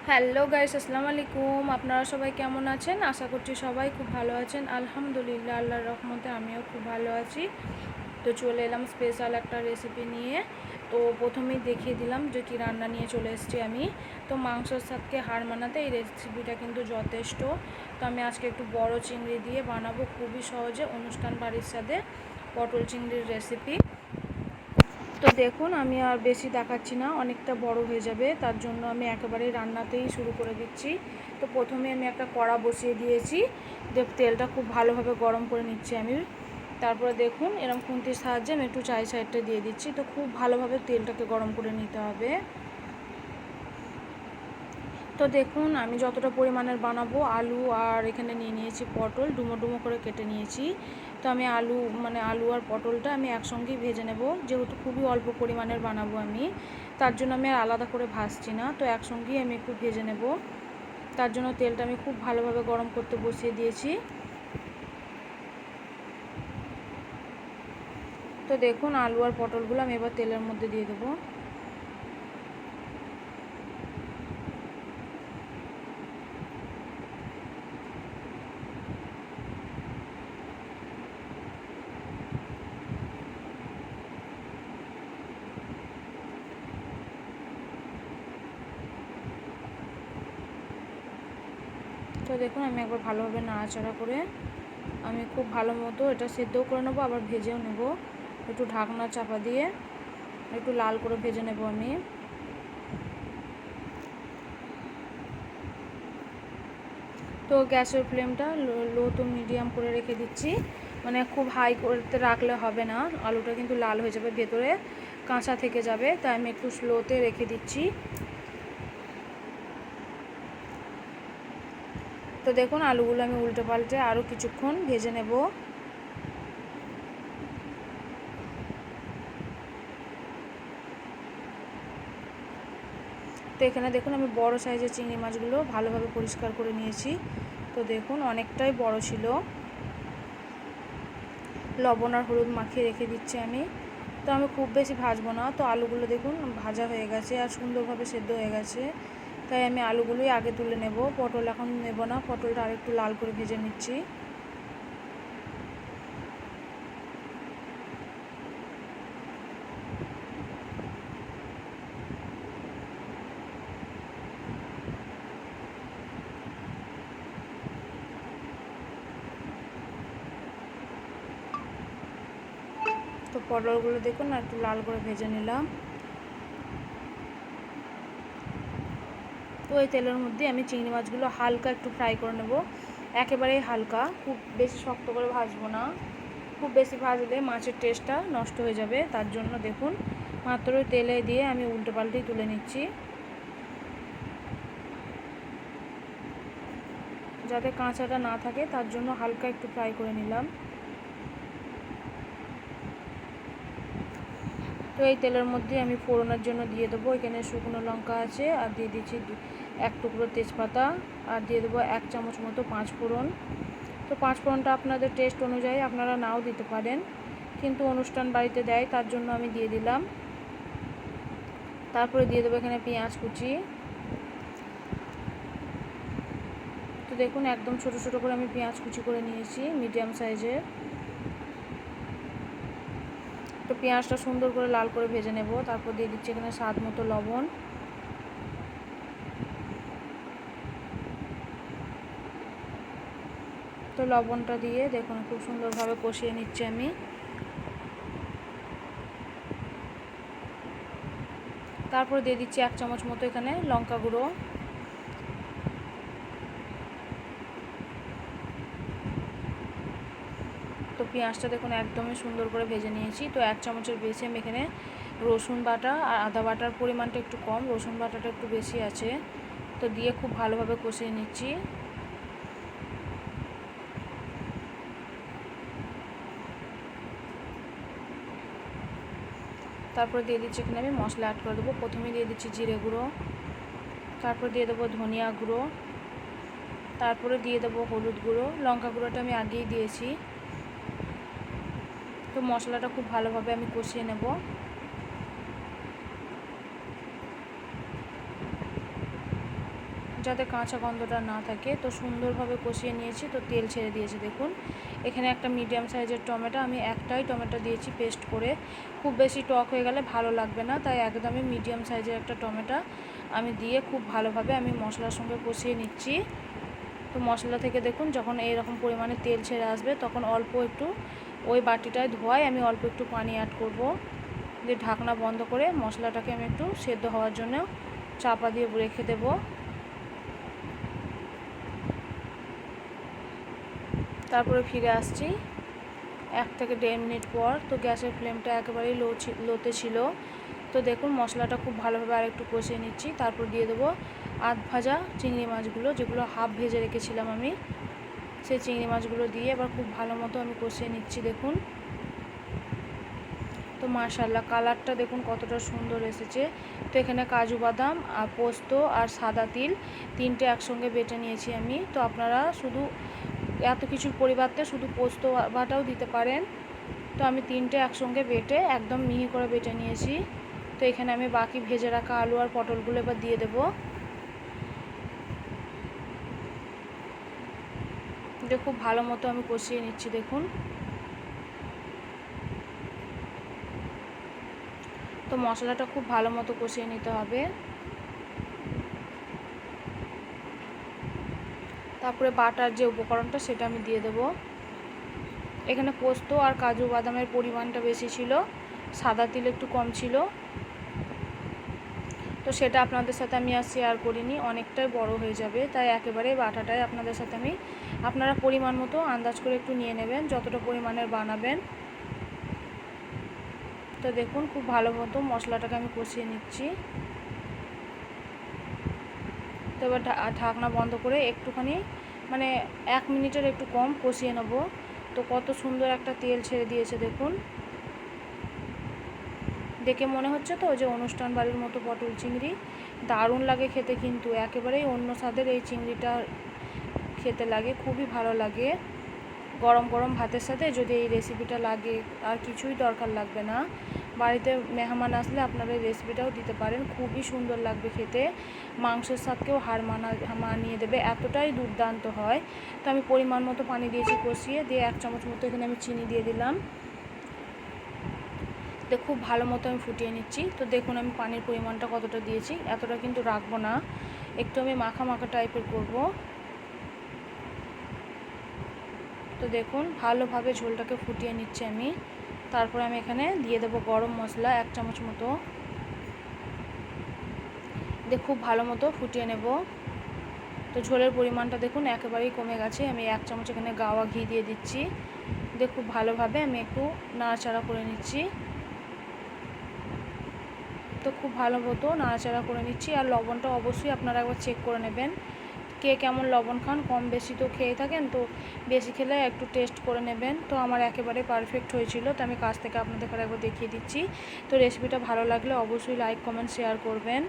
Hello guys, আসসালামু আলাইকুম। আপনারা সবাই কেমন আছেন? আশা করছি সবাই খুব ভালো আছেন। আলহামদুলিল্লাহ, আল্লাহর রহমতে আমিও খুব ভালো আছি। তো চলে এলাম স্পেশাল একটা রেসিপি নিয়ে। তো প্রথমেই দেখিয়ে দিলাম যে কী রান্না নিয়ে চলে এসেছি আমি। তো মাংসের সাথে হাড় মানাতে এই রেসিপিটা কিন্তু যথেষ্ট। তো আমি আজকে একটু বড় চিংড়ি দিয়ে বানাবো খুবই সহজে অনুষ্ঠান বাড়ির সাথে পটল চিংড়ির রেসিপি। তো দেখুন, আমি আর বেশি দেখাচ্ছি না, অনেকটা বড় হয়ে যাবে, তার জন্য আমি একেবারেই রান্নাতেই শুরু করে দিচ্ছি। তো প্রথমে আমি একটা কড়া বসিয়ে দিয়েছি, তেলটা খুব ভালোভাবে গরম করে নিচ্ছি আমি। তারপরে দেখুন, এরকম খুন্তির সাহায্যে আমি একটু সাইডটা দিয়ে দিচ্ছি। তো খুব ভালোভাবে তেলটাকে গরম করে নিতে হবে। তো দেখুন, আমি যতটা পরিমাণের বানাবো, আলু আর এখানে নিয়ে নিয়েছি পটল, ডুমো ডুমো করে কেটে নিয়েছি। তো আমি আলু আর পটলটা আমি একসঙ্গেই ভেজে নেব, যেহেতু খুবই অল্প পরিমাণের বানাবো আমি, তার জন্য আমি আর আলাদা করে ভাজছি না। তো একসঙ্গেই আমি একটু ভেজে নেব, তার জন্য তেলটা আমি খুব ভালোভাবে গরম করতে বসিয়ে দিয়েছি। তো দেখুন, আলু আর পটলগুলো আমি এবার তেলের মধ্যে দিয়ে দেবো। তো দেখুন, আমি একবার ভালোভাবে নাড়াচাড়া করে আমি খুব ভালো মতো এটা সেদ্ধও করে নেবো, আবার ভেজেও নেব। একটু ঢাকনা চাপা দিয়ে একটু লাল করে ভেজে নেব আমি। তো গ্যাসের ফ্লেমটা লো টু মিডিয়াম করে রেখে দিচ্ছি, মানে খুব হাই করতে রাখলে হবে না, আলুটা কিন্তু লাল হয়ে যাবে, ভেতরে কাঁচা থেকে যাবে, তাই আমি একটু স্লোতে রেখে দিচ্ছি। তো দেখুন, আলুগুলো আমি উল্টে পাল্টে আরও কিছুক্ষণ ভেজে নেব। তো এখানে দেখুন, আমি বড় সাইজের চিংড়ি মাছগুলো ভালোভাবে পরিষ্কার করে নিয়েছি। তো দেখুন, অনেকটাই বড় ছিল। লবণ আর হলুদ মাখিয়ে রেখে দিচ্ছি আমি। তো আমি খুব বেশি ভাজবো না। তো আলুগুলো দেখুন ভাজা হয়ে গেছে আর সুন্দরভাবে সেদ্ধ হয়ে গেছে, তাই আমি আলুগুলোই আগে তুলে নেব, পটল এখন নেব না। পটলটা আরেকটু লাল করে ভেজে নিচ্ছি। তো পটলগুলো দেখুন না, একটু লাল করে ভেজে নিলাম। তো এই তেলের মধ্যে আমি চিংড়ি মাছগুলো হালকা একটু ফ্রাই করে নেব, একেবারেই হালকা, খুব বেশি শক্ত করে ভাজবো না। খুব বেশি ভাজলে মাছের টেস্টটা নষ্ট হয়ে যাবে, তার জন্য দেখুন মাত্র তেলে দিয়ে আমি উল্টে পাল্টেই তুলে নিচ্ছি, যাতে কাঁচাটা না থাকে, তার জন্য হালকা একটু ফ্রাই করে নিলাম। তো এই তেলের মধ্যে আমি ফোড়নের জন্য দিয়ে দেবো, এখানে শুকনো লঙ্কা আছে, আর দিয়ে দিচ্ছি এক টুকরো তেজপাতা, আর দিয়ে দেবো 1 চামচ মতো 5 ফোড়ন। তো 5 ফোড়নটা আপনাদের টেস্ট অনুযায়ী আপনারা নাও দিতে পারেন, কিন্তু অনুষ্ঠান বাড়িতে দেয়, তার জন্য আমি দিয়ে দিলাম। তারপরে দিয়ে দেবো এখানে পেঁয়াজ কুচি। তো দেখুন, একদম ছোটো ছোটো করে আমি পেঁয়াজ কুচি করে নিয়েছি, মিডিয়াম সাইজের। তো পেঁয়াজটা সুন্দর করে লাল করে ভেজে নেব। তারপর দিয়ে দিচ্ছি এখানে স্বাদ মতো লবণ। তো লবণটা দিয়ে দেখুন খুব সুন্দরভাবে কষিয়ে নিচ্ছি আমি। তারপরে দিয়ে দিচ্ছি 1 চামচ মতো এখানে লঙ্কা গুঁড়ো। তো পেঁয়াজটা দেখুন একদমই সুন্দর করে ভেজে নিয়েছি। তো 1 চামচের বেশি আমি এখানে রসুন বাটা আর আদা বাটার পরিমাণটা একটু কম, রসুন বাটাটা একটু বেশি আছে। তো দিয়ে খুব ভালোভাবে কষিয়ে নিচ্ছি। তারপরে দিয়ে দিচ্ছি এখানে আমি মশলা অ্যাড করে দেবো। প্রথমে দিয়ে দিচ্ছি জিরে গুঁড়ো, তারপরে দিয়ে দেবো ধনিয়া গুঁড়ো, তারপরে দিয়ে দেবো হলুদ গুঁড়ো, লঙ্কা গুঁড়োটা আমি আগেই দিয়েছি। তো মশলাটা খুব ভালোভাবে আমি কষিয়ে নেব। যাতে কাঁচা গন্ধটা না থাকে। তো সুন্দরভাবে কষিয়ে নিয়েছি, তো তেল ছেড়ে দিয়েছি দেখুন। এখানে একটা মিডিয়াম সাইজের টমেটো, আমি একটাই টমেটো দিয়েছি পেস্ট করে, খুব বেশি টক হয়ে গেলে ভালো লাগবে না, তাই একদমই মিডিয়াম সাইজের একটা টমেটো আমি দিয়ে খুব ভালোভাবে আমি মশলার সঙ্গে কষিয়ে নিচ্ছি। তো মশলা থেকে দেখুন যখন এইরকম পরিমাণে তেল ছেড়ে আসবে তখন অল্প একটু ওই বাটিটায় ধোয়ায় আমি অল্প একটু পানি অ্যাড করব, দিয়ে ঢাকনা বন্ধ করে মশলাটাকে আমি একটু সেদ্ধ হওয়ার জন্য চাপা দিয়ে রেখে দেব। তারপরে ফিরে আসছি 1 থেকে 1.5 মিনিট পর। তো গ্যাসের ফ্লেমটা একেবারেই লোতে ছিল। তো দেখুন মশলাটা খুব ভালোভাবে আর একটু কষিয়ে নিচ্ছি। তারপর দিয়ে দেবো আধ ভাজা চিংড়ি মাছগুলো, যেগুলো হাফ ভেজে রেখেছিলাম আমি, সেই চিংড়ি মাছগুলো দিয়ে এবার খুব ভালো মতো আমি কষিয়ে নিচ্ছি দেখুন। তো মাশাআল্লাহ কালারটা দেখুন কতটা সুন্দর এসেছে। তো এখানে কাজু বাদাম আর পোস্ত আর সাদা তিল 3টে একসঙ্গে বেটে নিয়েছি আমি। তো আপনারা শুধু এত কিছুর পরিবর্তে শুধু পোস্ত বাটাও দিতে পারেন। তো আমি 3টে একসঙ্গে বেটে একদম মিহি করে বেটে নিয়েছি। তো এখানে আমি বাকি ভেজে রাখা আলু আর পটলগুলো এবার দিয়ে দেবো। খুব ভালো মতো আমি কষিয়ে নিচ্ছি দেখুন। তো মশলাটা খুব ভালো মতো কষিয়ে নিতে হবে। তারপরে বাটার যে উপকরণটা সেটা আমি দিয়ে দেব। এখানে পোস্ত আর কাজু বাদামের পরিমাণটা বেশি ছিল, সাদা তিল একটু কম ছিল। তো সেটা আপনাদের সাথে আমি আর শেয়ার করিনি, অনেকটাই বড় হয়ে যাবে, তাই একেবারে বাটাটাই আপনাদের সাথে আমি, আপনারা পরিমাণ মতো আন্দাজ করে একটু নিয়ে নেবেন যতটা পরিমাণের বানাবেন। তো দেখুন খুব ভালো মতো মশলাটাকে আমি কষিয়ে নিচ্ছি। তো এবার ঢাকনা বন্ধ করে একটুখানি মানে 1 মিনিটের একটু কম কষিয়ে নেব। তো কত সুন্দর একটা তেল ছেড়ে দিয়েছে দেখুন। দেখে মনে হচ্ছে তো যে অনুষ্ঠান বাড়ির মতো পটল চিংড়ি, দারুণ লাগে খেতে, কিন্তু একেবারেই অন্য স্বাদের এই চিংড়িটা খেতে লাগে, খুবই ভালো লাগে। গরম গরম ভাতের সাথে যদি এই রেসিপিটা লাগে আর কিছুই দরকার লাগবে না। বাড়িতে মেহমান আসলে আপনারা এই রেসিপিটাও দিতে পারেন, খুবই সুন্দর লাগবে খেতে, মাংসের স্বাদকেও হার মানিয়ে দেবে, এতটাই দুর্দান্ত হয়। তো আমি পরিমাণ মতো পানি দিয়েছি কষিয়ে, দিয়ে 1 চামচ মতো এখানে আমি চিনি দিয়ে দিলাম। তো খুব ভালো মতো আমি ফুটিয়ে নিচ্ছি। তো দেখুন আমি পানির পরিমাণটা কতটা দিয়েছি, এতটা কিন্তু রাখবো না, একটু আমি মাখা মাখা টাইপের করব। তো দেখুন ভালোভাবে ঝোলটাকে ফুটিয়ে নিচ্ছি আমি। তারপরে আমি এখানে দিয়ে দেবো গরম মশলা 1 চামচ মতো, দিয়ে খুব ভালো মতো ফুটিয়ে নেব। তো ঝোলের পরিমাণটা দেখুন একেবারেই কমে গেছে, আমি 1 চামচ এখানে গাওয়া ঘি দিয়ে দিচ্ছি, দিয়ে খুব ভালোভাবে আমি একটু নাড়াচাড়া করে নিচ্ছি। তো খুব ভালো মতো নাড়াচাড়া করে নিচ্ছি। আর লবণটা অবশ্যই আপনারা একবার চেক করে নেবেন, কে কেমন লবণ খান, কম বেশি তো খেয়ে থাকেন, তো বেশি খেলে একটু টেস্ট করে নেবেন। তো আমার একেবারে পারফেক্ট হয়েছিল, তো আমি কাছ থেকে আপনাদের একবার দেখিয়ে দিচ্ছি। তো রেসিপিটা ভালো লাগলে অবশ্যই লাইক কমেন্ট শেয়ার করবেন।